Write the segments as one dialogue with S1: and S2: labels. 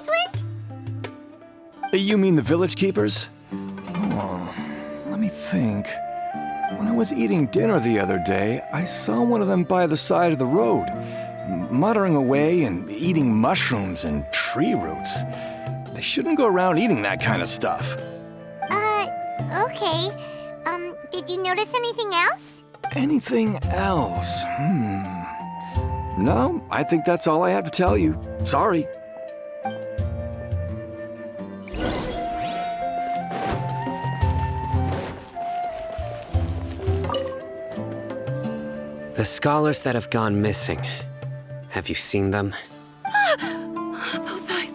S1: scholars went?
S2: You mean the village keepers? Oh, let me think. When I was eating dinner the other day, I saw one of them by the side of the road, muttering away and eating mushrooms and tree roots. They shouldn't go around eating that kind of stuff.
S1: Okay. Did you notice anything else?
S2: Anything else? No, I think that's all I have to tell you. Sorry.
S3: The scholars that have gone missing. Have you seen them?
S4: Those eyes.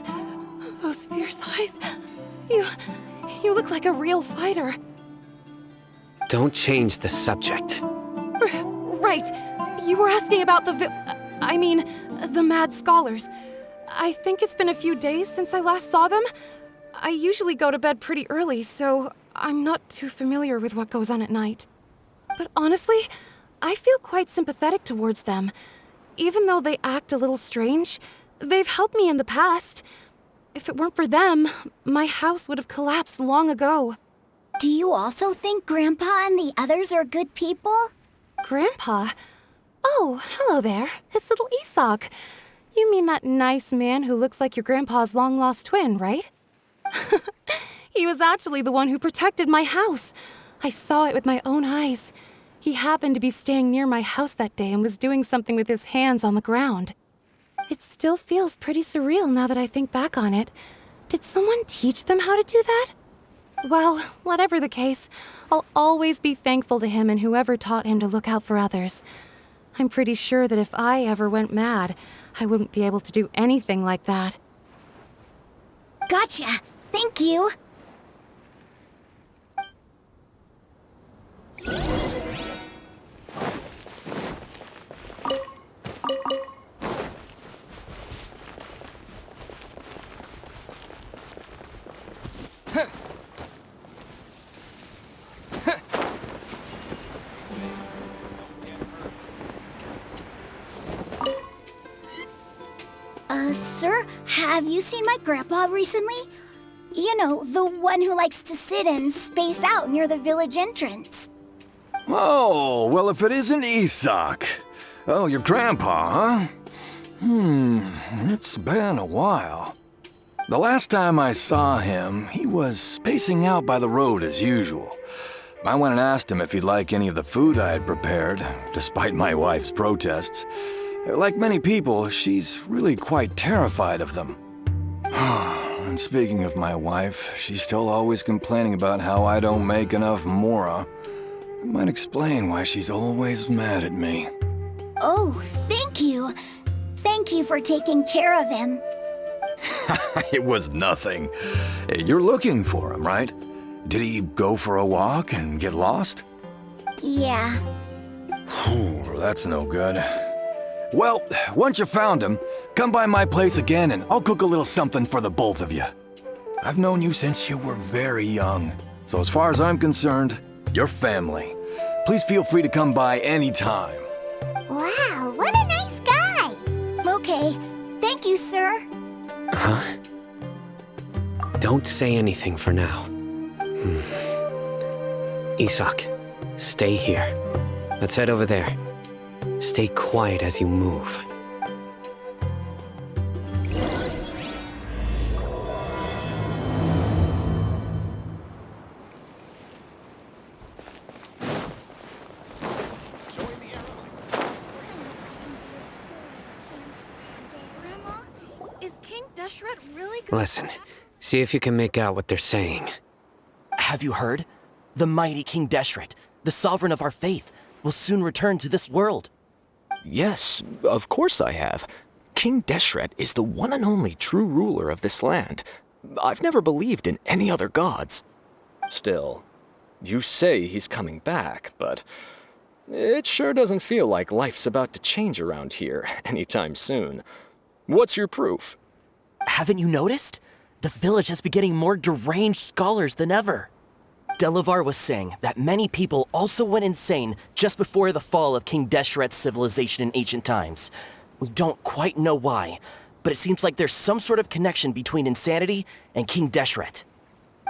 S4: Those fierce eyes. You look like a real fighter.
S3: Don't change the subject.
S4: Right. You were asking about the the mad scholars. I think it's been a few days since I last saw them. I usually go to bed pretty early, so I'm not too familiar with what goes on at night. But honestly, I feel quite sympathetic towards them. Even though they act a little strange, they've helped me in the past. If it weren't for them, my house would have collapsed long ago.
S1: Do you also think Grandpa and the others are good people?
S4: Grandpa? Oh, hello there. It's little Isak. You mean that nice man who looks like your grandpa's long-lost twin, right? He was actually the one who protected my house. I saw it with my own eyes. He happened to be staying near my house that day and was doing something with his hands on the ground. It still feels pretty surreal now that I think back on it. Did someone teach them how to do that? Well, whatever the case, I'll always be thankful to him and whoever taught him to look out for others. I'm pretty sure that if I ever went mad, I wouldn't be able to do anything like that.
S1: Gotcha. Thank you. Sir, have you seen my grandpa recently? You know, the one who likes to sit and space out near the village entrance.
S2: Oh, well, if it isn't Isak. Oh, your grandpa, huh? It's been a while. The last time I saw him, he was spacing out by the road as usual. I went and asked him if he'd like any of the food I had prepared, despite my wife's protests. Like many people, she's really quite terrified of them. And speaking of my wife, she's still always complaining about how I don't make enough mora. It might explain why she's always mad at me.
S1: Oh, thank you. Thank you for taking care of him.
S2: It was nothing. You're looking for him, right? Did he go for a walk and get lost?
S1: Yeah.
S2: That's no good. Well, once you found him, come by my place again and I'll cook a little something for the both of you. I've known you since you were very young, so as far as I'm concerned, you're family. Please feel free to come by anytime.
S1: Wow, what a nice guy! Okay, thank you, sir.
S3: Huh? Don't say anything for now. Isak, stay here. Let's head over there. Stay quiet as you move.
S4: Grandma, is King Deshret really good?
S3: Listen, see if you can make out what they're saying.
S5: Have you heard? The mighty King Deshret, the sovereign of our faith, will soon return to this world.
S6: Yes, of course I have. King Deshret is the one and only true ruler of this land. I've never believed in any other gods. Still, you say he's coming back, but it sure doesn't feel like life's about to change around here anytime soon. What's your proof?
S5: Haven't you noticed? The village has been getting more deranged scholars than ever. Delavar was saying that many people also went insane just before the fall of King Deshret's civilization in ancient times. We don't quite know why, but it seems like there's some sort of connection between insanity and King Deshret.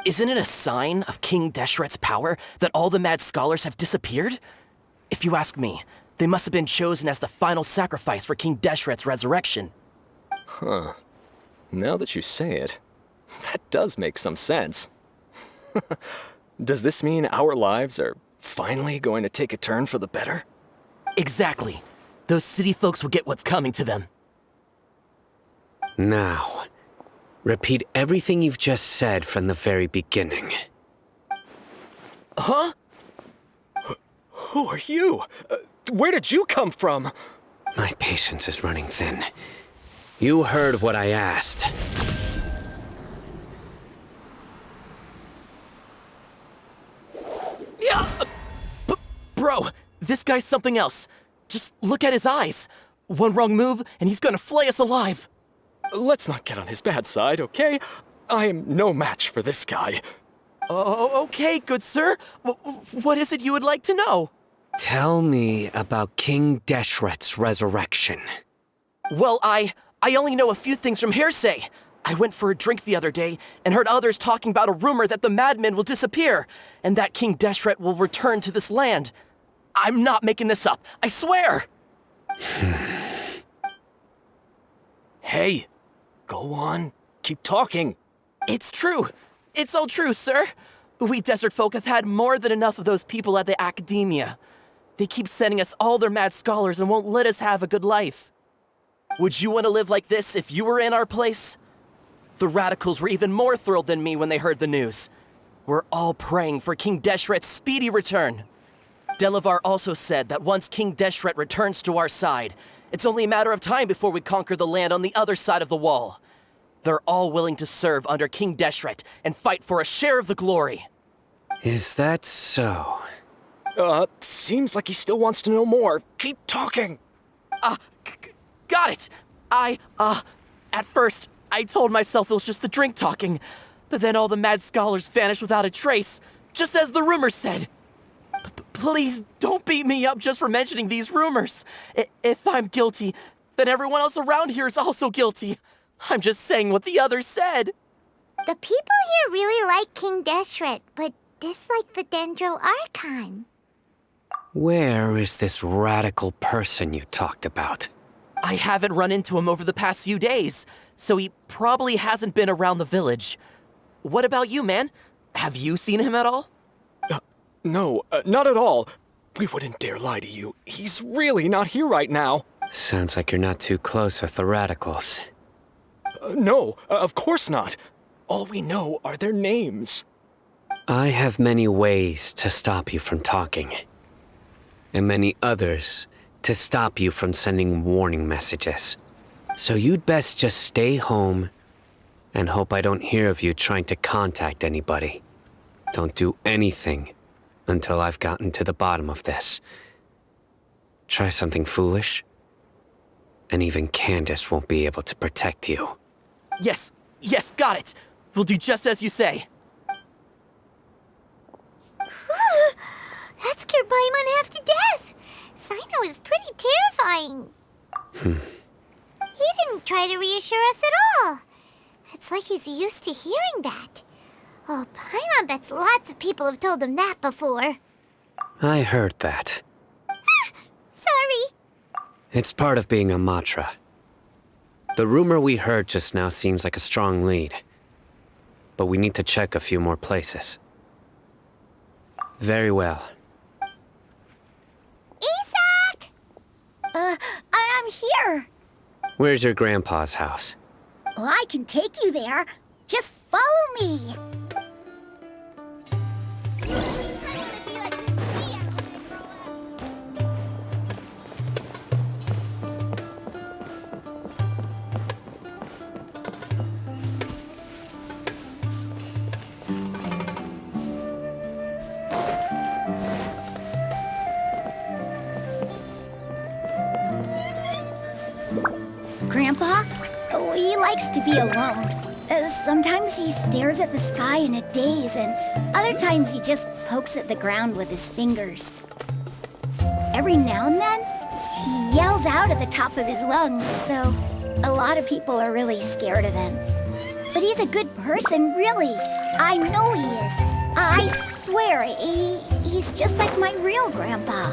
S5: Isn't it a sign of King Deshret's power that all the mad scholars have disappeared? If you ask me, they must have been chosen as the final sacrifice for King Deshret's resurrection.
S6: Huh. Now that you say it, that does make some sense. Does this mean our lives are finally going to take a turn for the better?
S5: Exactly. Those city folks will get what's coming to them.
S3: Now, repeat everything you've just said from the very beginning.
S5: Huh?
S6: Who are you? Where did you come from?
S3: My patience is running thin. You heard what I asked.
S5: Yeah! Bro, this guy's something else. Just look at his eyes. One wrong move, and he's gonna flay us alive.
S6: Let's not get on his bad side, okay? I am no match for this guy.
S5: Oh, okay, good sir. What is it you would like to know?
S3: Tell me about King Deshret's resurrection.
S5: Well, I only know a few things from hearsay. I went for a drink the other day and heard others talking about a rumor that the madmen will disappear and that King Deshret will return to this land. I'm not making this up, I swear!
S6: Hey, go on. Keep talking.
S5: It's true. It's all true, sir. We desert folk have had more than enough of those people at the academia. They keep sending us all their mad scholars and won't let us have a good life. Would you want to live like this if you were in our place? The radicals were even more thrilled than me when they heard the news. We're all praying for King Deshret's speedy return. Delavar also said that once King Deshret returns to our side, it's only a matter of time before we conquer the land on the other side of the wall. They're all willing to serve under King Deshret and fight for a share of the glory.
S3: Is that so?
S6: Seems like he still wants to know more. Keep talking.
S5: Got it! At first, I told myself it was just the drink talking, but then all the mad scholars vanished without a trace, just as the rumors said. Please don't beat me up just for mentioning these rumors. If I'm guilty, then everyone else around here is also guilty. I'm just saying what the others said.
S7: The people here really like King Deshret, but dislike the Dendro Archon.
S3: Where is this radical person you talked about?
S5: I haven't run into him over the past few days, so he probably hasn't been around the village. What about you, man? Have you seen him at all?
S6: No, not at all. We wouldn't dare lie to you. He's really not here right now.
S3: Sounds like you're not too close with the radicals.
S6: No, of course not. All we know are their names.
S3: I have many ways to stop you from talking, and many others to stop you from sending warning messages. So you'd best just stay home and hope I don't hear of you trying to contact anybody. Don't do anything until I've gotten to the bottom of this. Try something foolish, and even Candace won't be able to protect you.
S5: Yes, got it. We'll do just as you say.
S7: That scared Paimon half to death. Sino is pretty terrifying. He didn't try to reassure us at all. It's like he's used to hearing that. Oh, Paimon bets lots of people have told him that before.
S3: I heard that.
S7: Sorry.
S3: It's part of being a Matra. The rumor we heard just now seems like a strong lead, but we need to check a few more places. Very well.
S7: Isak!
S1: I'm here.
S3: Where's your grandpa's house?
S1: Well, I can take you there. Just follow me. Grandpa? Oh, he likes to be alone. Sometimes he stares at the sky in a daze, and other times he just pokes at the ground with his fingers. Every now and then, he yells out at the top of his lungs, so A lot of people are really scared of him. But he's a good person, really. I know he is. I swear, he's just like my real grandpa.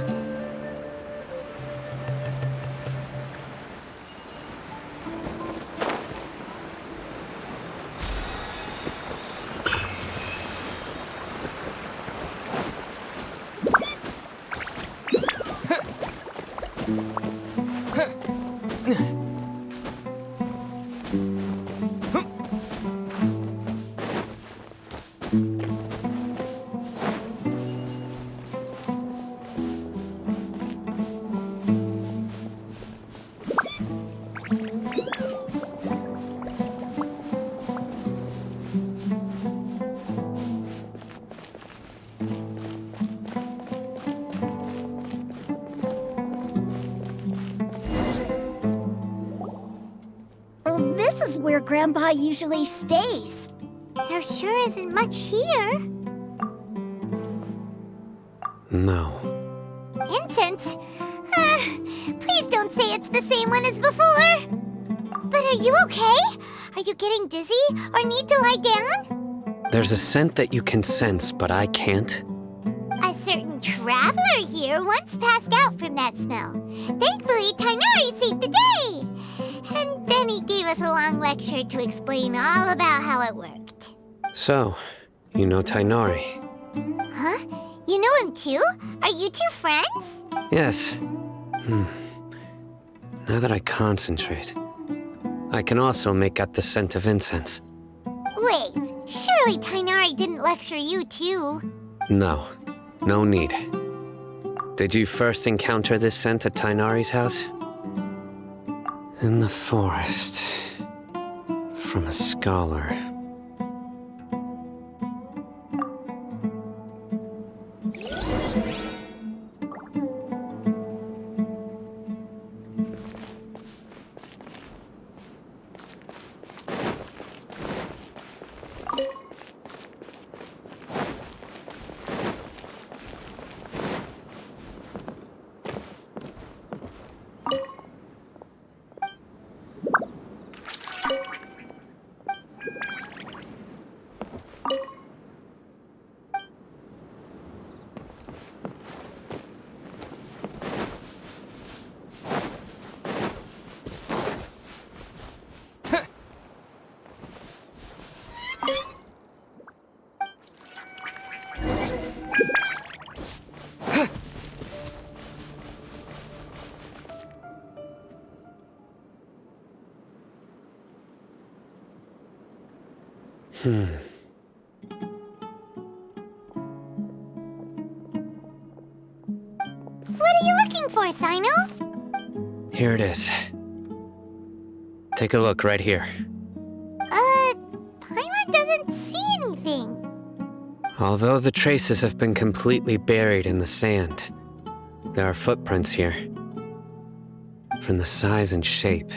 S1: This is where Grandpa usually stays.
S7: There sure isn't much here.
S3: No.
S7: Incense? Please don't say it's the same one as before. But are you okay? Are you getting dizzy or need to lie down?
S3: There's a scent that you can sense, but I can't.
S7: A certain traveler here once passed out from that smell. Thankfully, Tainari saved the day. And then he gave us a long lecture to explain all about how it worked.
S3: So, you know Tainari?
S7: Huh? You know him too? Are you two friends?
S3: Yes. Now that I concentrate, I can also make out the scent of incense.
S7: Wait, surely Tainari didn't lecture you too?
S3: No, no need. Did you first encounter this scent at Tainari's house? In the forest. From a scholar.
S7: What are you looking for, Sino?
S3: Here it is. Take a look right here.
S7: Paimon doesn't see anything.
S3: Although the traces have been completely buried in the sand, there are footprints here. From the size and shape,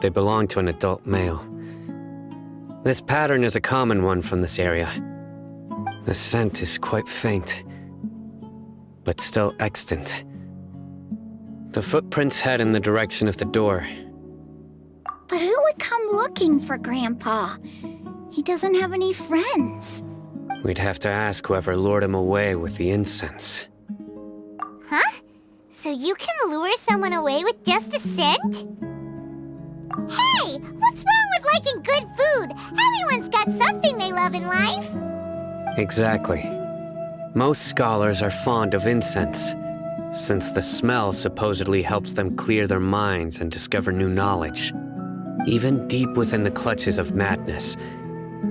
S3: they belong to an adult male. This pattern is a common one from this area. The scent is quite faint, but still extant. The footprints head in the direction of the door.
S1: But who would come looking for Grandpa? He doesn't have any friends.
S3: We'd have to ask whoever lured him away with the incense.
S7: Huh? So you can lure someone away with just a scent? Hey! What's wrong with liking good food? Everyone's got something they love in life.
S3: Exactly. Most scholars are fond of incense, since the smell supposedly helps them clear their minds and discover new knowledge. Even deep within the clutches of madness,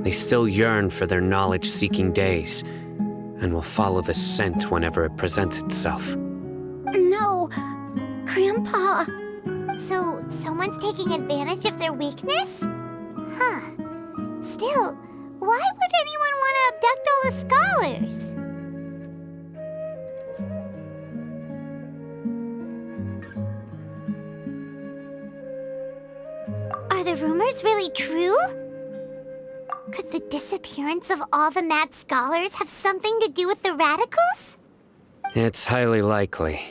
S3: they still yearn for their knowledge-seeking days, and will follow the scent whenever it presents itself.
S1: No, Grandpa.
S7: So, someone's taking advantage of their weakness? Huh. Still, why would anyone want to abduct all the scholars? Are the rumors really true? Could the disappearance of all the mad scholars have something to do with the radicals?
S3: It's highly likely.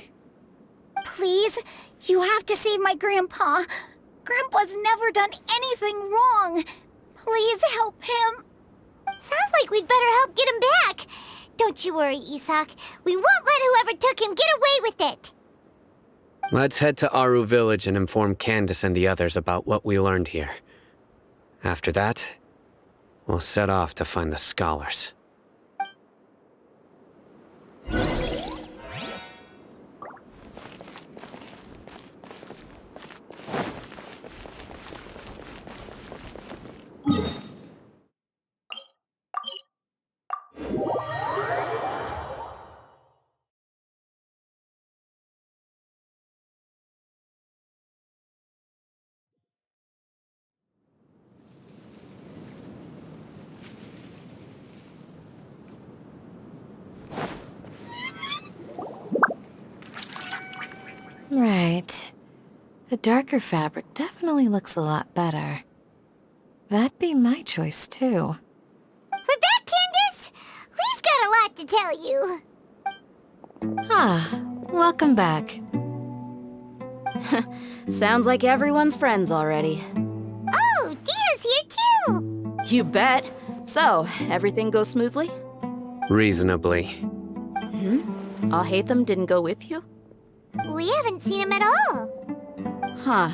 S1: Please, you have to save my Grandpa. Grandpa's never done anything wrong. Please help him.
S7: Sounds like we'd better help get him back. Don't you worry, Isak. We won't let whoever took him get away with it.
S3: Let's head to Aru Village and inform Candace and the others about what we learned here. After that, we'll set off to find the scholars.
S4: Right. The darker fabric definitely looks a lot better. That'd be my choice, too.
S7: We're back, Candace! We've got a lot to tell you.
S4: Ah, welcome back.
S8: Sounds like everyone's friends already.
S7: Oh, Dia's here too!
S8: You bet. So, everything goes smoothly?
S3: Reasonably.
S8: Hatham didn't go with you?
S7: We haven't seen him at all.
S8: Huh.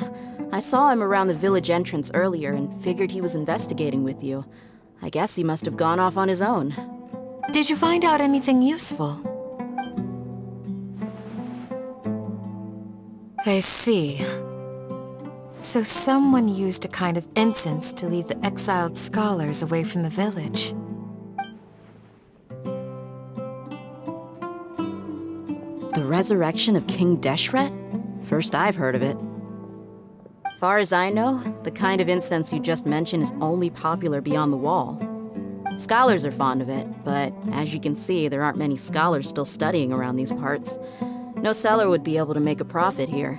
S8: I saw him around the village entrance earlier and figured he was investigating with you. I guess he must have gone off on his own.
S4: Did you find out anything useful? I see. So someone used a kind of incense to lead the exiled scholars away from the village.
S8: The resurrection of King Deshret? First I've heard of it. Far as I know, the kind of incense you just mentioned is only popular beyond the wall. Scholars are fond of it, but as you can see, there aren't many scholars still studying around these parts. No seller would be able to make a profit here.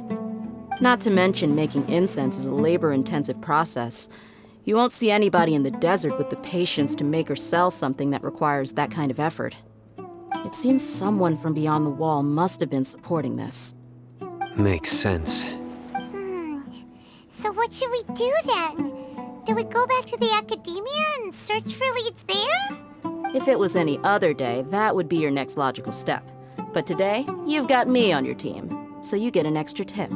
S8: Not to mention, making incense is a labor-intensive process. You won't see anybody in the desert with the patience to make or sell something that requires that kind of effort. It seems someone from beyond the wall must have been supporting this.
S3: Makes sense.
S7: So what should we do then? Do we go back to the academia and search for leads there?
S8: If it was any other day, that would be your next logical step. But today, you've got me on your team, so you get an extra tip.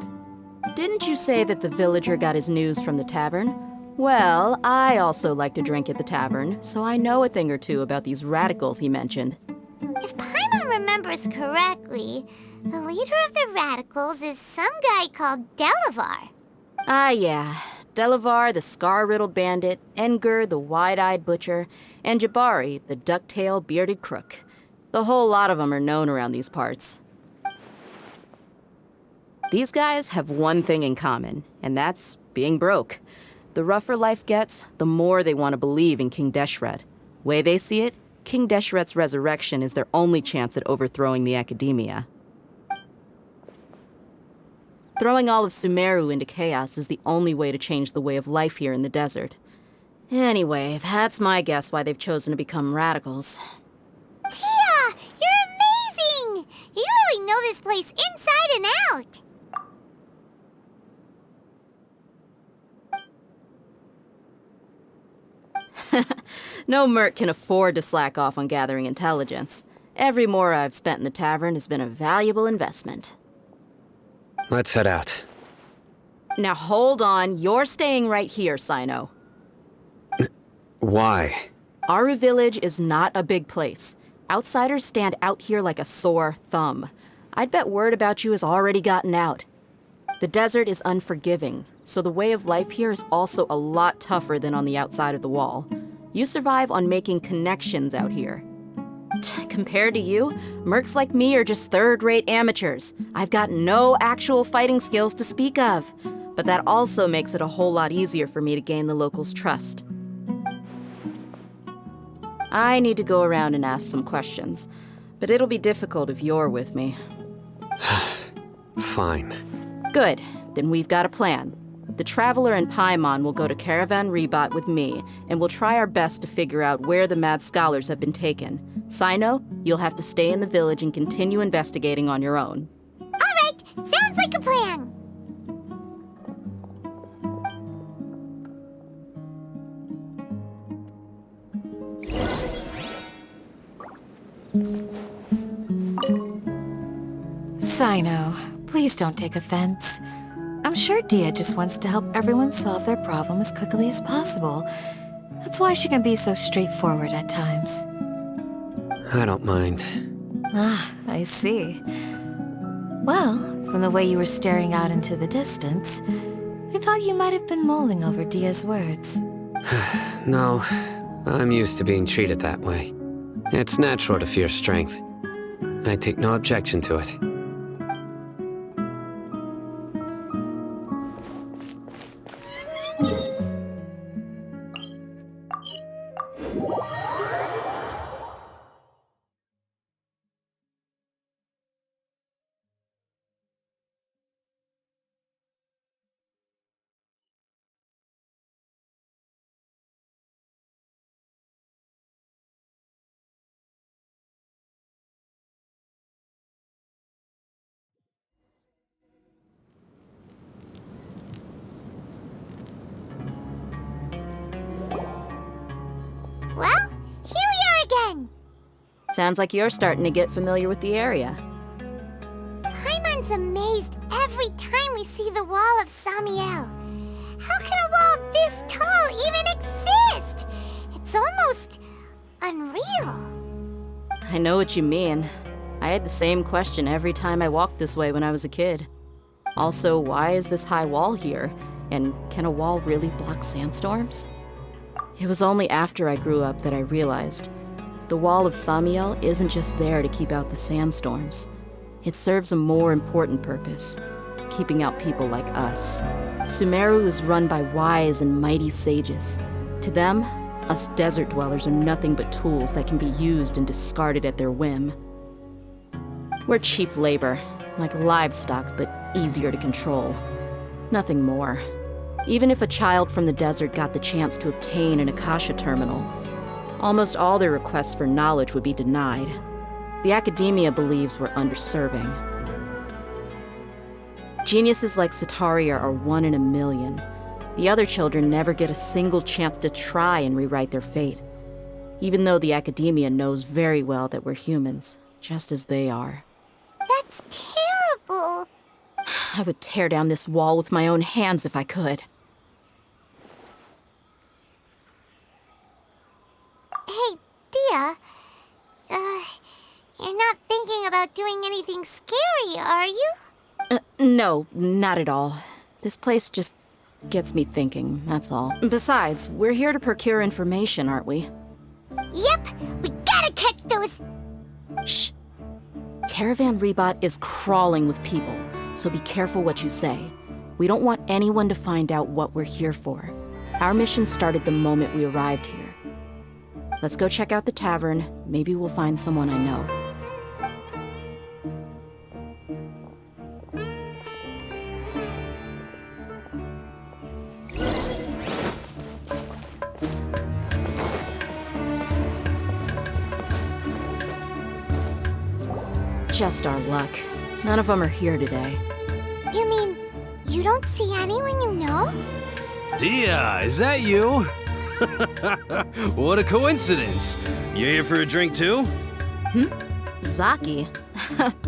S8: Didn't you say that the villager got his news from the tavern? Well, I also like to drink at the tavern, so I know a thing or two about these radicals he mentioned.
S7: If Paimon remembers correctly, the leader of the radicals is some guy called Delavar.
S8: Ah, yeah. Delavar, the scar-riddled bandit, Engur, the wide-eyed butcher, and Jabari, the duck-tailed bearded crook. The whole lot of them are known around these parts. These guys have one thing in common, and that's being broke. The rougher life gets, the more they want to believe in King Deshret. Way they see it, King Deshret's resurrection is their only chance at overthrowing the academia. Throwing all of Sumeru into chaos is the only way to change the way of life here in the desert. Anyway, that's my guess why they've chosen to become radicals.
S7: Tia! You're amazing! You really know this place inside and out!
S8: No merc can afford to slack off on gathering intelligence. Every mora I've spent in the tavern has been a valuable investment.
S3: Let's head out.
S8: Now hold on, you're staying right here, Sino.
S3: Why?
S8: Aru Village is not a big place. Outsiders stand out here like a sore thumb. I'd bet word about you has already gotten out. The desert is unforgiving, so the way of life here is also a lot tougher than on the outside of the wall. You survive on making connections out here. Compared to you, mercs like me are just third-rate amateurs. I've got no actual fighting skills to speak of. But that also makes it a whole lot easier for me to gain the locals' trust. I need to go around and ask some questions, but it'll be difficult if you're with me.
S3: Fine.
S8: Good, then we've got a plan. The Traveler and Paimon will go to Caravan Rebat with me, and we'll try our best to figure out where the mad scholars have been taken. Sino, you'll have to stay in the village and continue investigating on your own.
S7: Alright, sounds like a plan!
S9: Sino, please don't take offense. I'm sure Dia just wants to help everyone solve their problem as quickly as possible. That's why she can be so straightforward at times.
S3: I don't mind.
S9: Ah, I see. Well, from the way you were staring out into the distance, I thought you might have been mulling over Dia's words.
S3: No, I'm used to being treated that way. It's natural to fear strength. I take no objection to it.
S7: Well, here we are again.
S8: Sounds like you're starting to get familiar with the area.
S7: Paimon's amazed every time we see the wall of Samiel. How can a wall this tall even exist? It's almost unreal.
S8: I know what you mean. I had the same question every time I walked this way when I was a kid. Also, why is this high wall here? And can a wall really block sandstorms? It was only after I grew up that I realized the wall of Samiel isn't just there to keep out the sandstorms. It serves a more important purpose, keeping out people like us. Sumeru is run by wise and mighty sages. To them, us desert dwellers are nothing but tools that can be used and discarded at their whim. We're cheap labor, like livestock, but easier to control. Nothing more. Even if a child from the desert got the chance to obtain an Akasha terminal, almost all their requests for knowledge would be denied. The academia believes we're underserving. Geniuses like Sitaria are 1 in a million. The other children never get a single chance to try and rewrite their fate, even though the academia knows very well that we're humans, just as they are.
S7: That's terrible.
S8: I would tear down this wall with my own hands if I could.
S7: Hey, Dia. You're not thinking about doing anything scary, are you?
S8: No, not at all. This place just gets me thinking, that's all. Besides, we're here to procure information, aren't we?
S7: Yep, we gotta catch those.
S8: Shh. Caravan Rebot is crawling with people, so be careful what you say. We don't want anyone to find out what we're here for. Our mission started the moment we arrived here. Let's go check out the tavern. Maybe we'll find someone I know. Just our luck. None of them are here today.
S7: You mean, you don't see anyone you know?
S10: Dia, is that you? What a coincidence. You here for a drink too?
S8: Zaki.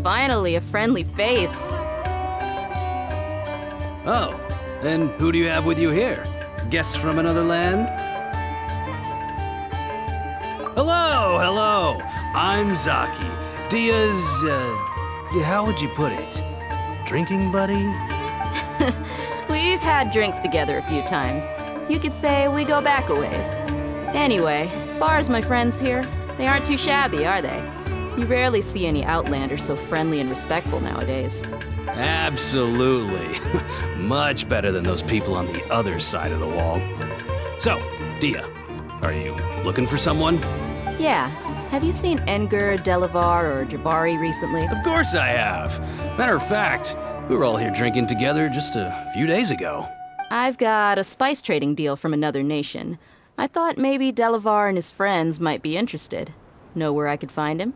S8: Finally, a friendly face.
S10: Oh, and who do you have with you here? Guests from another land? Hello, hello. I'm Zaki. Dia's, how would you put it? Drinking buddy?
S8: We've had drinks together a few times. You could say we go back a ways. Anyway, as far as my friends here, they aren't too shabby, are they? You rarely see any Outlanders so friendly and respectful nowadays.
S10: Absolutely. Much better than those people on the other side of the wall. So, Dia, are you looking for someone?
S8: Yeah. Have you seen Enger, Delavar, or Jabari recently?
S10: Of course I have. Matter of fact, we were all here drinking together just a few days ago.
S8: I've got a spice trading deal from another nation. I thought maybe Delavar and his friends might be interested. Know where I could find him?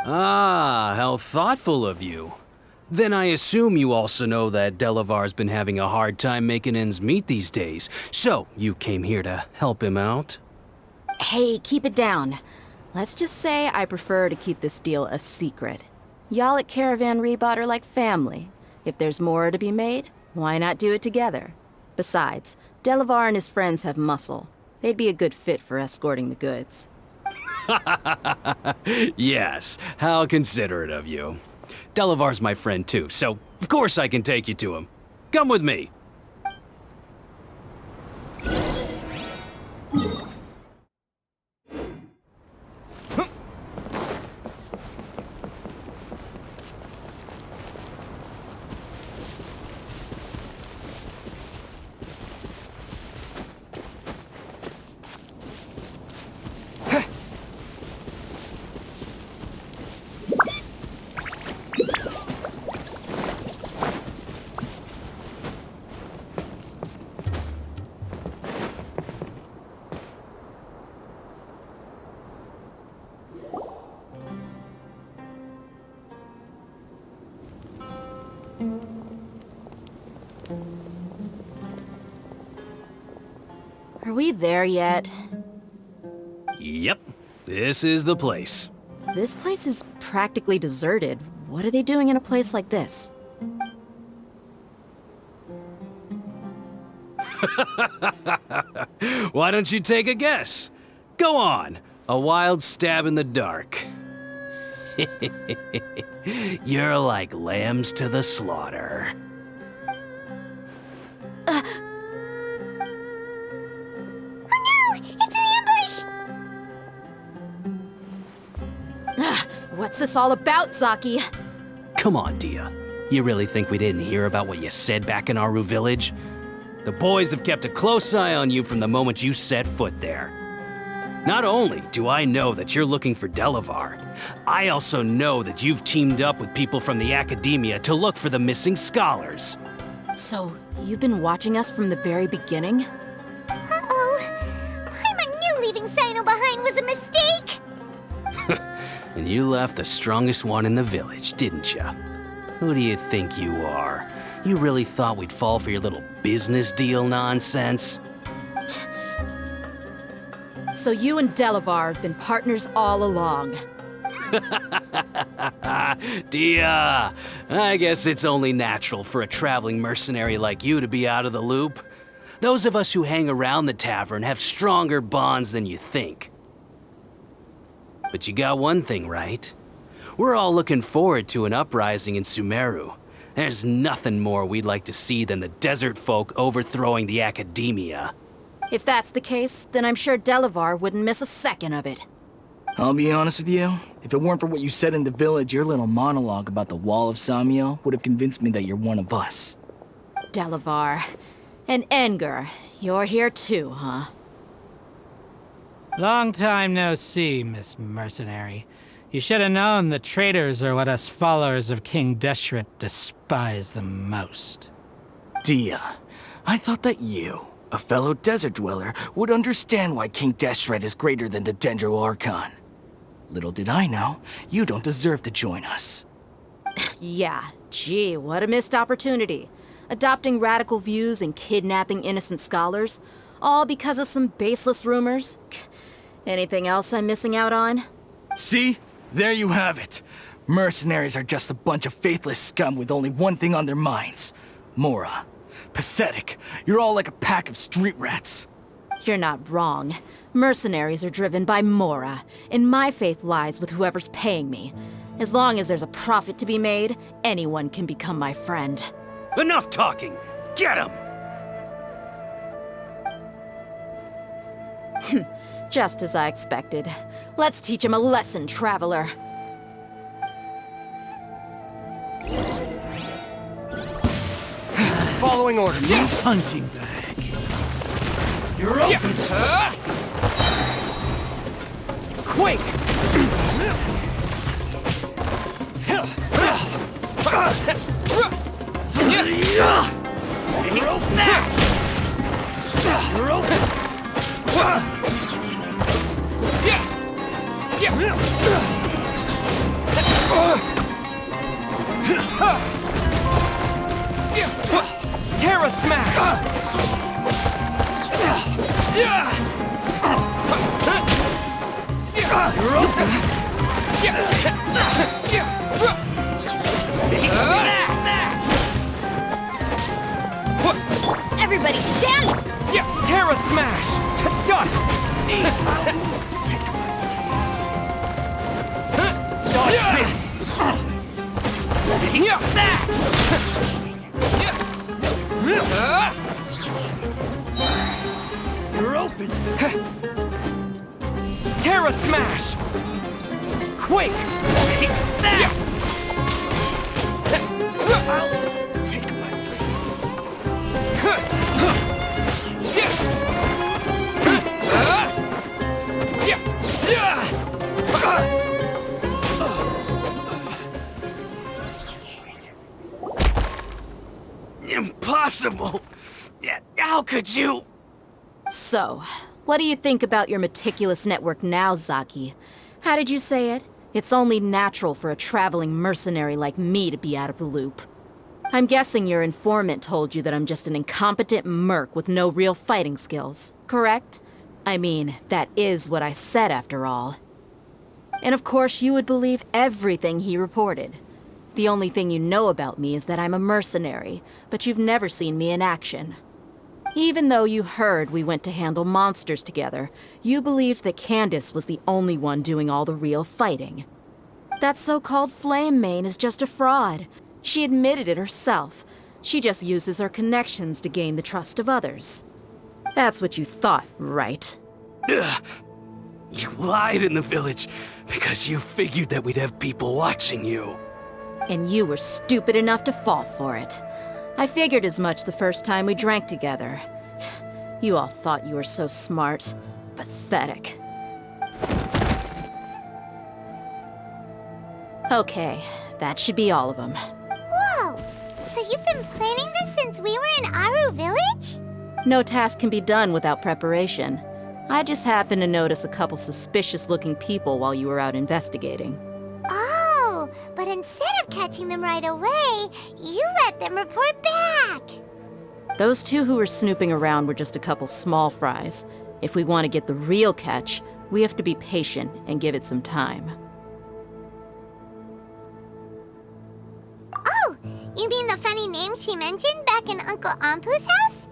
S10: Ah, how thoughtful of you. Then I assume you also know that Delavar's been having a hard time making ends meet these days, so you came here to help him out?
S8: Hey, keep it down. Let's just say I prefer to keep this deal a secret. Y'all at Caravan Rebot are like family. If there's more to be made, why not do it together? Besides, Delavar and his friends have muscle. They'd be a good fit for escorting the goods.
S10: Yes, how considerate of you. Delavar's my friend too, so of course I can take you to him. Come with me.
S8: Are we there yet?
S10: Yep, this is the place.
S8: This place is practically deserted. What are they doing in a place like this?
S10: Why don't you take a guess? Go on, a wild stab in the dark. You're like lambs to the slaughter.
S8: What's this all about, Zaki?
S10: Come on, Dia. You really think we didn't hear about what you said back in Aru village? The boys have kept a close eye on you from the moment you set foot there. Not only do I know that you're looking for Delavar, I also know that you've teamed up with people from the Academia to look for the missing scholars.
S8: So, you've been watching us from the very beginning?
S7: Uh-oh. I knew leaving Sino behind was a mistake!
S10: And you left the strongest one in the village, didn't you? Who do you think you are? You really thought we'd fall for your little business deal nonsense?
S8: So you and Delavar have been partners all along.
S10: Dia, I guess it's only natural for a traveling mercenary like you to be out of the loop. Those of us who hang around the tavern have stronger bonds than you think. But you got one thing right. We're all looking forward to an uprising in Sumeru. There's nothing more we'd like to see than the desert folk overthrowing the Academia.
S8: If that's the case, then I'm sure Delavar wouldn't miss a second of it.
S11: I'll be honest with you. If it weren't for what you said in the village, your little monologue about the Wall of Samiel would have convinced me that you're one of us.
S8: Delavar. And Enger, you're here too, huh?
S12: Long time no see, Miss Mercenary. You should have known the traitors are what us followers of King Deshret despise the most.
S11: Dia, I thought that you, a fellow desert dweller, would understand why King Deshret is greater than the Dendro Archon. Little did I know, you don't deserve to join us.
S8: Yeah, gee, what a missed opportunity. Adopting radical views and kidnapping innocent scholars, all because of some baseless rumors. Anything else I'm missing out on?
S11: See? There you have it. Mercenaries are just a bunch of faithless scum with only one thing on their minds. Mora. Pathetic. You're all like a pack of street rats.
S8: You're not wrong. Mercenaries are driven by Mora, and my faith lies with whoever's paying me. As long as there's a profit to be made, anyone can become my friend.
S10: Enough talking! Get him!
S8: Just as I expected. Let's teach him a lesson, traveler.
S13: Following orders.
S12: New punching bag.
S13: You're open. Quake! Take that! You're open. Terra Smash! You're open.
S1: Everybody stand!
S13: Terra Smash! To dust! Dodge this! You're open! Terra Smash! Quake! Take that! I'll take my
S10: Impossible! How could you?
S8: So, what do you think about your meticulous network now, Zaki? How did you say it? It's only natural for a traveling mercenary like me to be out of the loop. I'm guessing your informant told you that I'm just an incompetent merc with no real fighting skills, correct? I mean, that is what I said after all. And of course you would believe everything he reported. The only thing you know about me is that I'm a mercenary, but you've never seen me in action. Even though you heard we went to handle monsters together, you believed that Candace was the only one doing all the real fighting. That so-called Flame Mane is just a fraud. She admitted it herself. She just uses her connections to gain the trust of others. That's what you thought, right?
S10: Ugh. You lied in the village because you figured that we'd have people watching you.
S8: And you were stupid enough to fall for it. I figured as much the first time we drank together. You all thought you were so smart. Pathetic. Okay, that should be all of them.
S7: Whoa! So you've been planning this since we were in Aru Village?
S8: No task can be done without preparation. I just happened to notice a couple suspicious-looking people while you were out investigating.
S7: Oh, but instead of catching them right away, you let them report back.
S8: Those two who were snooping around were just a couple small fries. If we want to get the real catch, we have to be patient and give it some time.
S7: Oh, you mean the funny name she mentioned back in Uncle Ampu's house?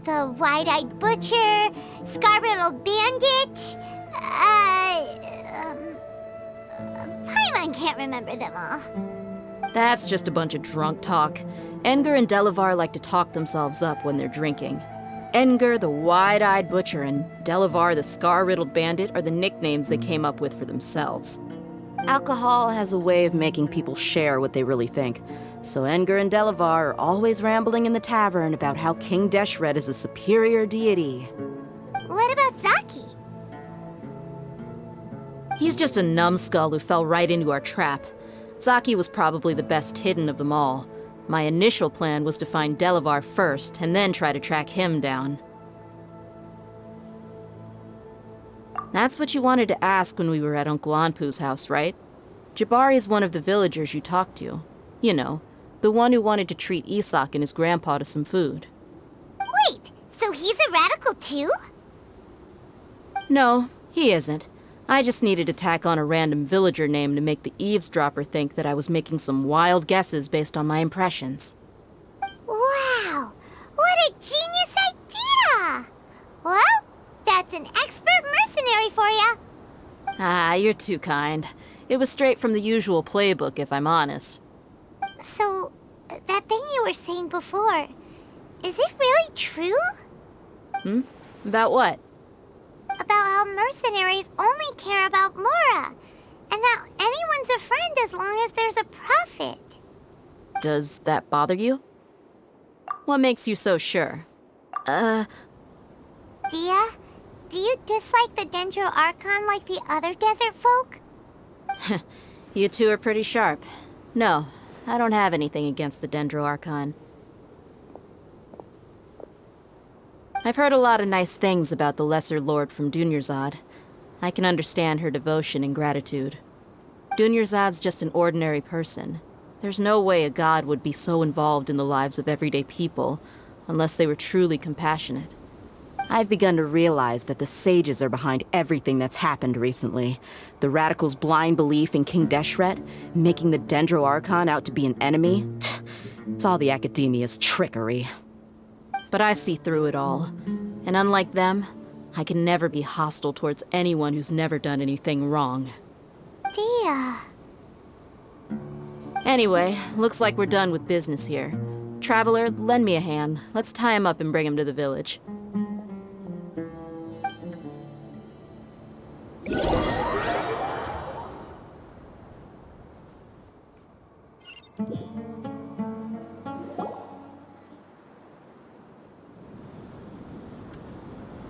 S7: The wide-eyed butcher, scar-riddled bandit, Paimon can't remember them all.
S8: That's just a bunch of drunk talk. Edgar and Delavar like to talk themselves up when they're drinking. Edgar, the wide-eyed butcher, and Delavar, the scar-riddled bandit, are the nicknames they came up with for themselves. Alcohol has a way of making people share what they really think. So Edgar and Delavar are always rambling in the tavern about how King Deshret is a superior deity.
S7: What about Zaki?
S8: He's just a numbskull who fell right into our trap. Zaki was probably the best hidden of them all. My initial plan was to find Delavar first, and then try to track him down. That's what you wanted to ask when we were at Uncle Anpu's house, right? Jabari is one of the villagers you talked to. You know, the one who wanted to treat Isak and his grandpa to some food.
S7: Wait, so he's a radical too?
S8: No, he isn't. I just needed to tack on a random villager name to make the eavesdropper think that I was making some wild guesses based on my impressions.
S7: Wow, what a genius idea! Well, that's an expert mercenary for you.
S8: Ah, you're too kind. It was straight from the usual playbook, if I'm honest.
S7: So, that thing you were saying before, is it really true?
S8: About what?
S7: About how mercenaries only care about Mora, and that anyone's a friend as long as there's a profit.
S8: Does that bother you? What makes you so sure?
S7: Dia, do you dislike the Dendro Archon like the other desert folk?
S8: You two are pretty sharp. No, I don't have anything against the Dendro Archon. I've heard a lot of nice things about the Lesser Lord from Dunyarzad. I can understand her devotion and gratitude. Dunyarzad's just an ordinary person. There's no way a god would be so involved in the lives of everyday people, unless they were truly compassionate. I've begun to realize that the sages are behind everything that's happened recently. The radicals' blind belief in King Deshret, making the Dendro Archon out to be an enemy. It's all the academia's trickery. But I see through it all. And unlike them, I can never be hostile towards anyone who's never done anything wrong.
S7: Dia.
S8: Anyway, looks like we're done with business here. Traveler, lend me a hand. Let's tie him up and bring him to the village.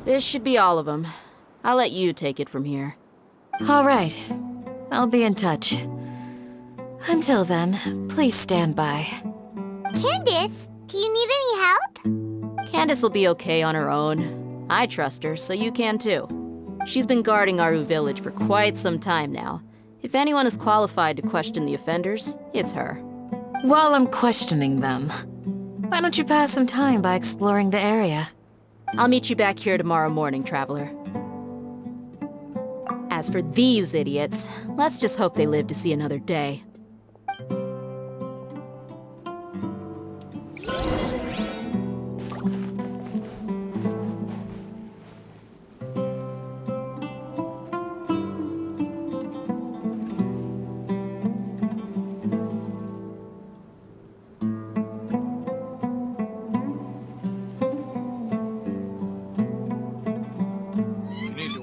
S8: This should be all of them. I'll let you take it from here.
S9: All right. I'll be in touch. Until then, please stand by.
S7: Candace, do you need any help?
S8: Candace will be okay on her own. I trust her, so you can too. She's been guarding Aru village for quite some time now. If anyone is qualified to question the offenders, it's her.
S9: While I'm questioning them, why don't you pass some time by exploring the area?
S8: I'll meet you back here tomorrow morning, Traveler. As for these idiots, let's just hope they live to see another day.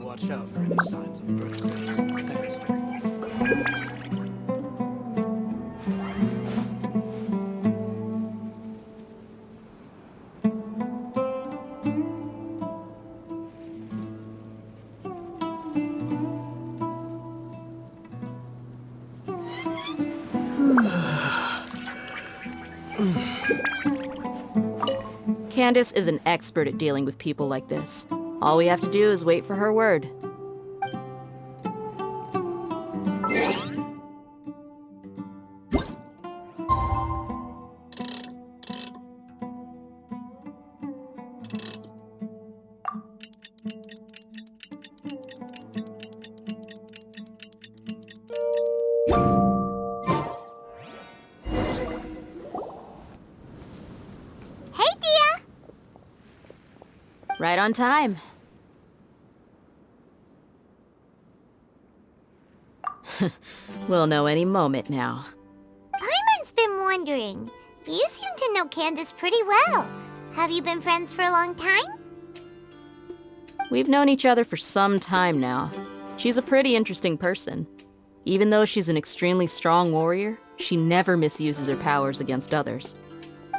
S12: Watch out for any signs of earthquakes and sandstorms.
S8: Candace is an expert at dealing with people like this. All we have to do is wait for her word.
S7: Hey, Dia!
S8: Right on time. We'll know any moment now.
S7: Paimon's been wondering. You seem to know Candace pretty well. Have you been friends for a long time?
S8: We've known each other for some time now. She's a pretty interesting person. Even though she's an extremely strong warrior, she never misuses her powers against others.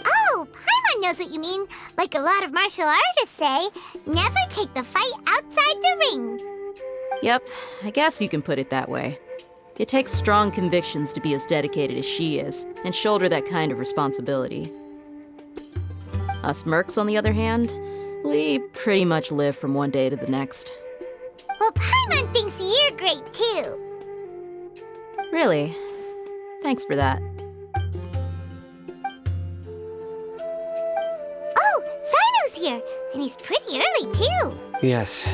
S7: Oh, Paimon knows what you mean. Like a lot of martial artists say, never take the fight outside the ring.
S8: Yep, I guess you can put it that way. It takes strong convictions to be as dedicated as she is, and shoulder that kind of responsibility. Us mercs, on the other hand, we pretty much live from one day to the next.
S7: Well, Paimon thinks you're great too.
S8: Really? Thanks for that.
S7: Oh, Cyno's here, and he's pretty early too.
S3: Yes.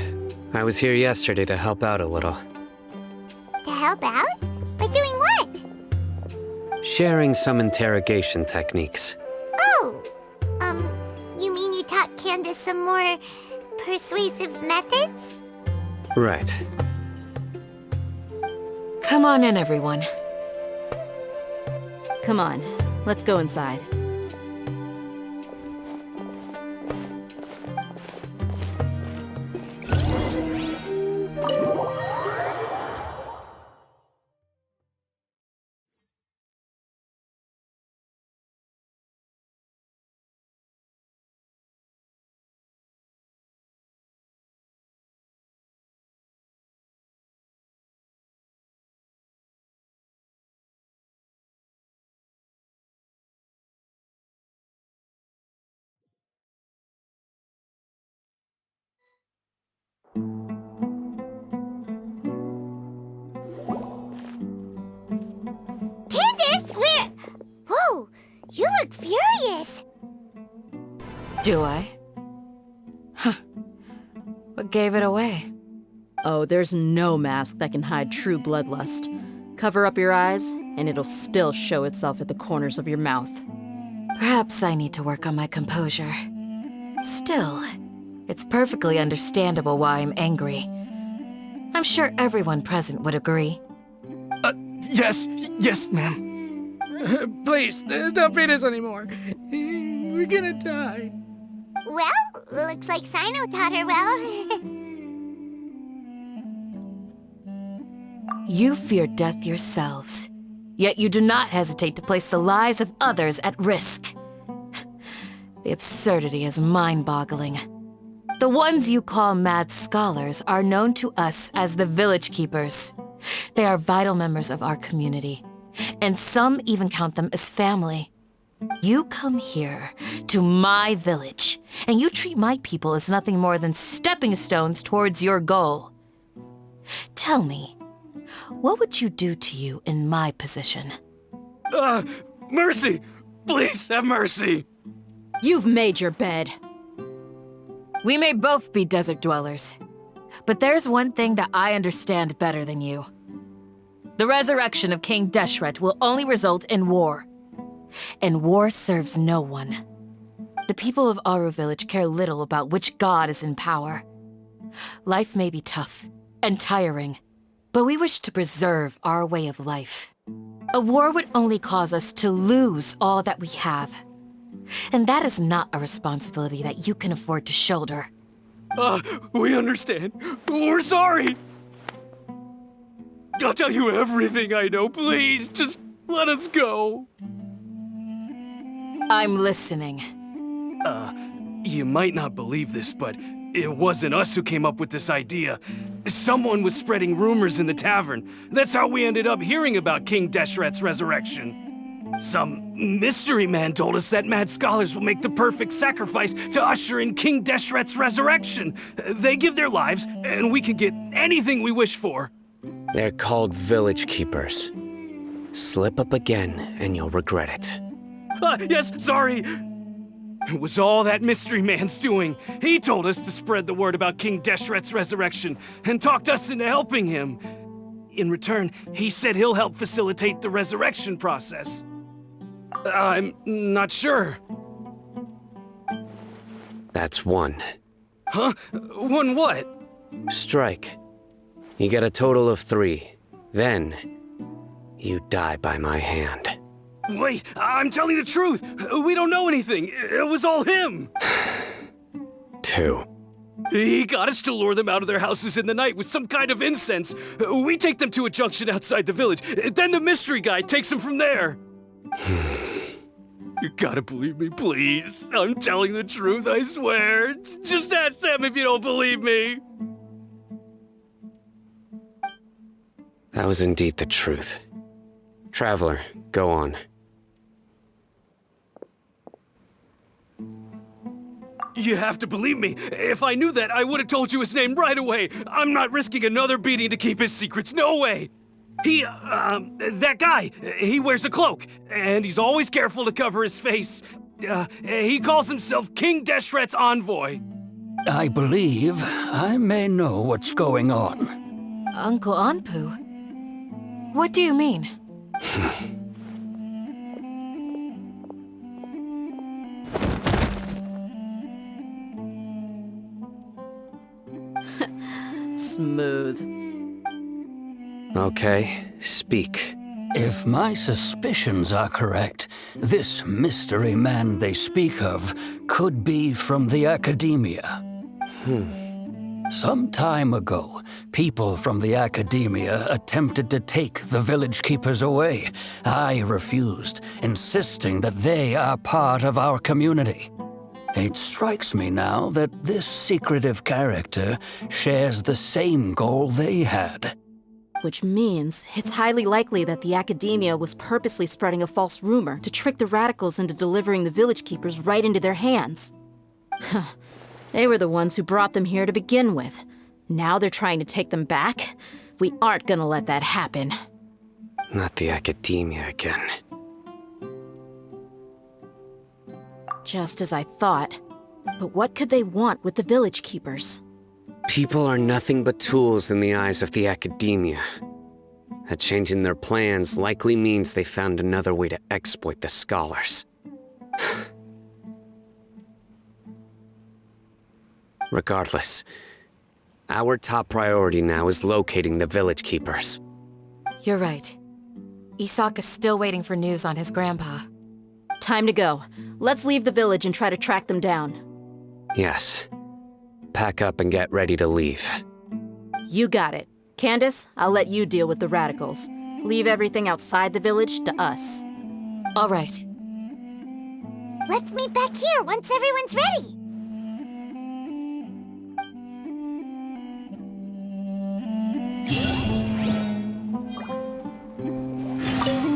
S3: I was here yesterday to help out a little.
S7: To help out? By doing what?
S3: Sharing some interrogation techniques.
S7: Oh, you mean you taught Candace some more persuasive methods?
S3: Right.
S9: Come on in, everyone.
S8: Come on, let's go inside.
S7: Candace, where? Whoa, you look furious.
S9: Do I? Huh. gave it away.
S8: Oh, there's no mask that can hide true bloodlust. Cover up your eyes, and it'll still show itself at the corners of your mouth.
S9: Perhaps I need to work on my composure. Still, it's perfectly understandable why I'm angry. I'm sure everyone present would agree.
S11: Yes, ma'am.
S12: Please, don't beat us anymore. We're gonna die.
S7: Well, looks like Sino taught her well.
S9: You fear death yourselves, yet you do not hesitate to place the lives of others at risk. The absurdity is mind-boggling. The ones you call mad scholars are known to us as the Village Keepers. They are vital members of our community, and some even count them as family. You come here, to my village, and you treat my people as nothing more than stepping stones towards your goal. Tell me, what would you do to you in my position?
S10: Mercy! Please have mercy!
S8: You've made your bed.
S9: We may both be desert dwellers, but there's one thing that I understand better than you. The resurrection of King Deshret will only result in war. And war serves no one. The people of Aru Village care little about which god is in power. Life may be tough and tiring, but we wish to preserve our way of life. A war would only cause us to lose all that we have. And that is not a responsibility that you can afford to shoulder.
S10: We understand. We're sorry. I'll tell you everything I know. Please, just let us go.
S9: I'm listening.
S10: You might not believe this, but it wasn't us who came up with this idea. Someone was spreading rumors in the tavern. That's how we ended up hearing about King Deshret's resurrection. Some mystery man told us that mad scholars will make the perfect sacrifice to usher in King Deshret's resurrection. They give their lives, and we can get anything we wish for.
S3: They're called Village Keepers. Slip up again, and you'll regret it.
S10: Yes, sorry. It was all that mystery man's doing. He told us to spread the word about King Deshret's resurrection, and talked us into helping him. In return, he said he'll help facilitate the resurrection process. I'm not sure.
S3: That's one.
S10: Huh? One what?
S3: Strike. You get a total of 3. Then, you die by my hand.
S10: Wait, I'm telling the truth. We don't know anything. It was all him.
S3: 2.
S10: He got us to lure them out of their houses in the night with some kind of incense. We take them to a junction outside the village. Then the mystery guy takes them from there. You gotta believe me, please. I'm telling the truth, I swear. Just ask them if you don't believe me.
S3: That was indeed the truth. Traveler, go on.
S10: You have to believe me. If I knew that, I would have told you his name right away. I'm not risking another beating to keep his secrets. No way. That guy, he wears a cloak, and he's always careful to cover his face. He calls himself King Deshret's envoy.
S14: I believe I may know what's going on.
S9: Uncle Anpu? What do you mean?
S8: Smooth.
S3: Okay, speak.
S14: If my suspicions are correct, this mystery man they speak of could be from the academia. Some time ago, people from the academia attempted to take the village keepers away. I refused, insisting that they are part of our community. It strikes me now that this secretive character shares the same goal they had.
S8: Which means it's highly likely that the academia was purposely spreading a false rumor to trick the radicals into delivering the village keepers right into their hands. They were the ones who brought them here to begin with. Now they're trying to take them back? We aren't gonna let that happen.
S3: Not the academia again.
S8: Just as I thought. But what could they want with the village keepers?
S3: People are nothing but tools in the eyes of the academia. A change in their plans likely means they found another way to exploit the scholars. Regardless, our top priority now is locating the village keepers.
S9: You're right. Isak is still waiting for news on his grandpa.
S8: Time to go. Let's leave the village and try to track them down.
S3: Yes. Pack up and get ready to leave.
S8: You got it. Candace, I'll let you deal with the radicals. Leave everything outside the village to us.
S9: All right.
S7: Let's meet back here once everyone's ready.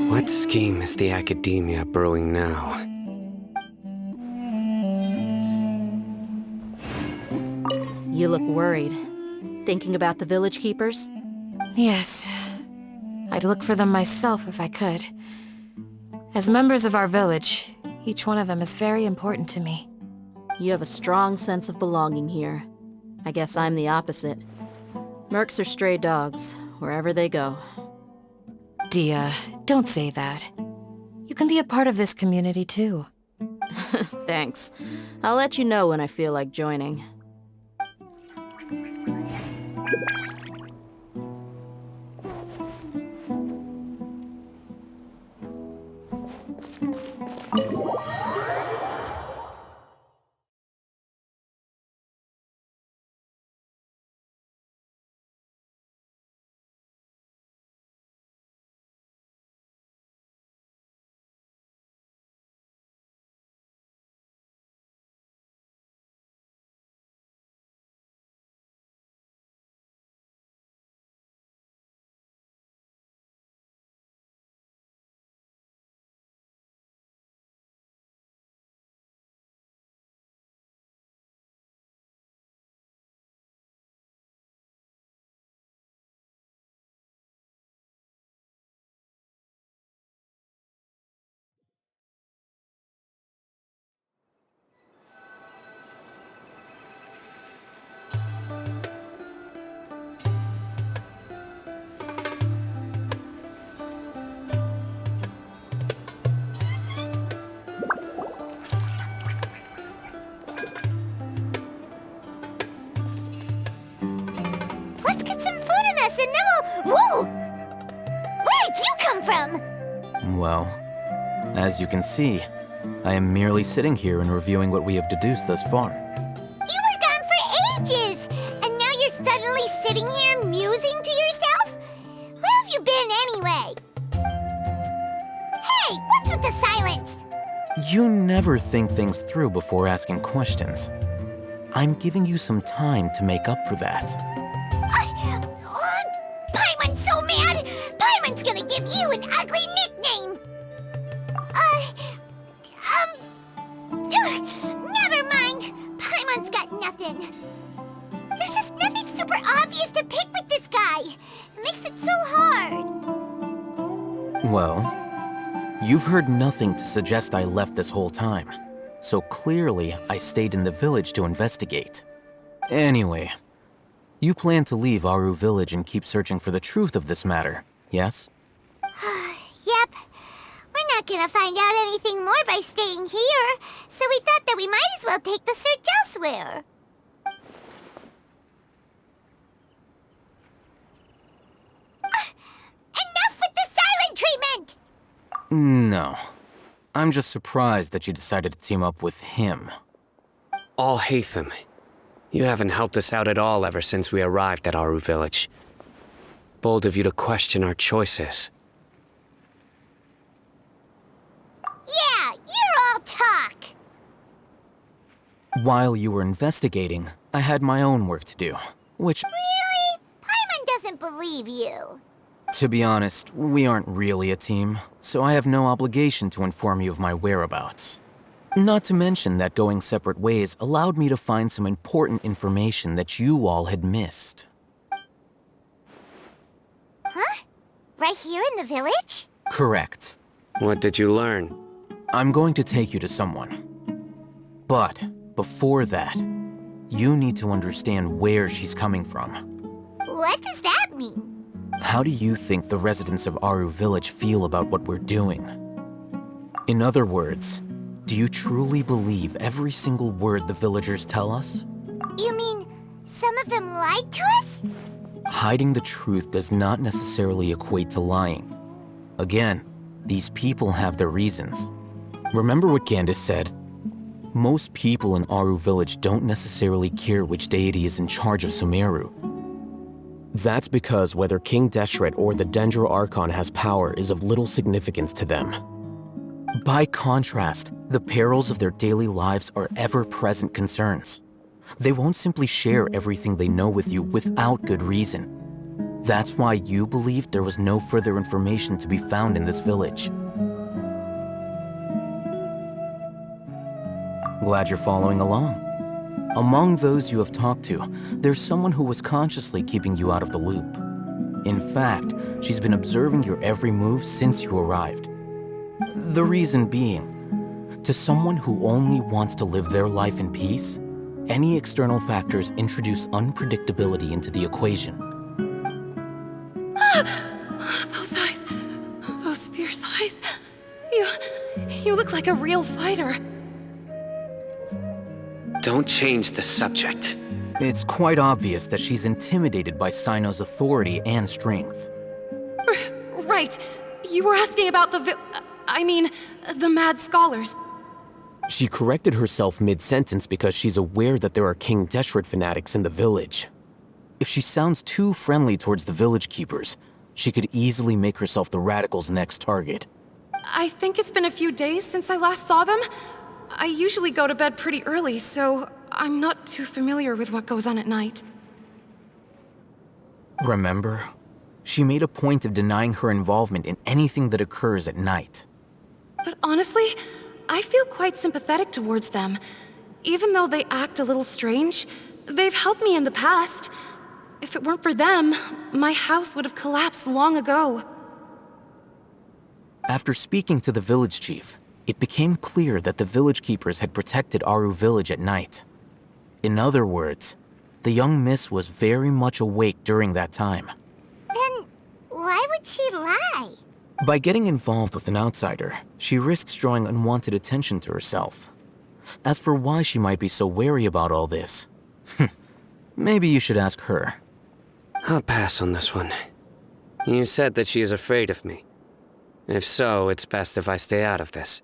S3: What scheme is the academia brewing now?
S8: You look worried. Thinking about the village keepers?
S9: Yes. I'd look for them myself if I could. As members of our village, each one of them is very important to me.
S8: You have a strong sense of belonging here. I guess I'm the opposite. Mercs are stray dogs, wherever they go.
S9: Dia, don't say that. You can be a part of this community too.
S8: Thanks. I'll let you know when I feel like joining.
S7: Let's get some food in us and then we'll... Whoa! Where did you come from?
S6: Well, as you can see, I am merely sitting here and reviewing what we have deduced thus far.
S7: You were gone for ages, and now you're suddenly sitting here musing to yourself? Where have you been anyway? Hey, what's with the silence?
S6: You never think things through before asking questions. I'm giving you some time to make up for that.
S7: Paimon's so mad! Paimon's gonna give you an ugly nickname! Never mind! Paimon's got nothing. There's just nothing super obvious to pick with this guy. It makes it so hard.
S6: Well, you've heard nothing to suggest I left this whole time. So clearly, I stayed in the village to investigate. Anyway, you plan to leave Aru village and keep searching for the truth of this matter, yes?
S7: Yep. We're not gonna find out anything more by staying here, so we thought that we might as well take the search elsewhere. Enough with the silent treatment!
S6: No. I'm just surprised that you decided to team up with him.
S3: Alhaitham, you haven't helped us out at all ever since we arrived at Aru village. Bold of you to question our choices.
S7: Yeah, you're all talk!
S6: While you were investigating, I had my own work to do, which...
S7: Really? Paimon doesn't believe you.
S6: To be honest, we aren't really a team, so I have no obligation to inform you of my whereabouts. Not to mention that going separate ways allowed me to find some important information that you all had missed.
S7: Huh? Right here in the village?
S6: Correct.
S3: What did you learn?
S6: I'm going to take you to someone. But before that, You need to understand where she's coming from.
S7: What does that mean?
S6: How do you think the residents of Aru Village feel about what we're doing? In other words, do you truly believe every single word the villagers tell us?
S7: You mean some of them lied to us?
S6: Hiding the truth does not necessarily equate to lying. Again, these people have their reasons. Remember what Candace said? Most people in Aru Village don't necessarily care which deity is in charge of Sumeru. That's because whether King Deshret or the Dendro Archon has power is of little significance to them. By contrast, the perils of their daily lives are ever-present concerns. They won't simply share everything they know with you without good reason. That's why you believed there was no further information to be found in this village. Glad you're following along. Among those you have talked to, there's someone who was consciously keeping you out of the loop. In fact, she's been observing your every move since you arrived. The reason being, to someone who only wants to live their life in peace, any external factors introduce unpredictability into the equation.
S4: Those eyes. Those fierce eyes. You look like a real fighter.
S3: Don't change the subject.
S6: It's quite obvious that she's intimidated by Sino's authority and strength.
S4: Right. You were asking about the Mad Scholars.
S6: She corrected herself mid-sentence because she's aware that there are King Deshret fanatics in the village. If she sounds too friendly towards the village keepers, she could easily make herself the radicals' next target.
S4: I think it's been a few days since I last saw them. I usually go to bed pretty early, so I'm not too familiar with what goes on at night.
S6: Remember? She made a point of denying her involvement in anything that occurs at night.
S4: But honestly, I feel quite sympathetic towards them. Even though they act a little strange, they've helped me in the past. If it weren't for them, my house would have collapsed long ago.
S6: After speaking to the village chief, it became clear that the village keepers had protected Aru Village at night. In other words, the young miss was very much awake during that time.
S7: Then why would she lie?
S6: By getting involved with an outsider, she risks drawing unwanted attention to herself. As for why she might be so wary about all this, maybe you should ask her.
S3: I'll pass on this one. You said that she is afraid of me. If so, it's best if I stay out of this.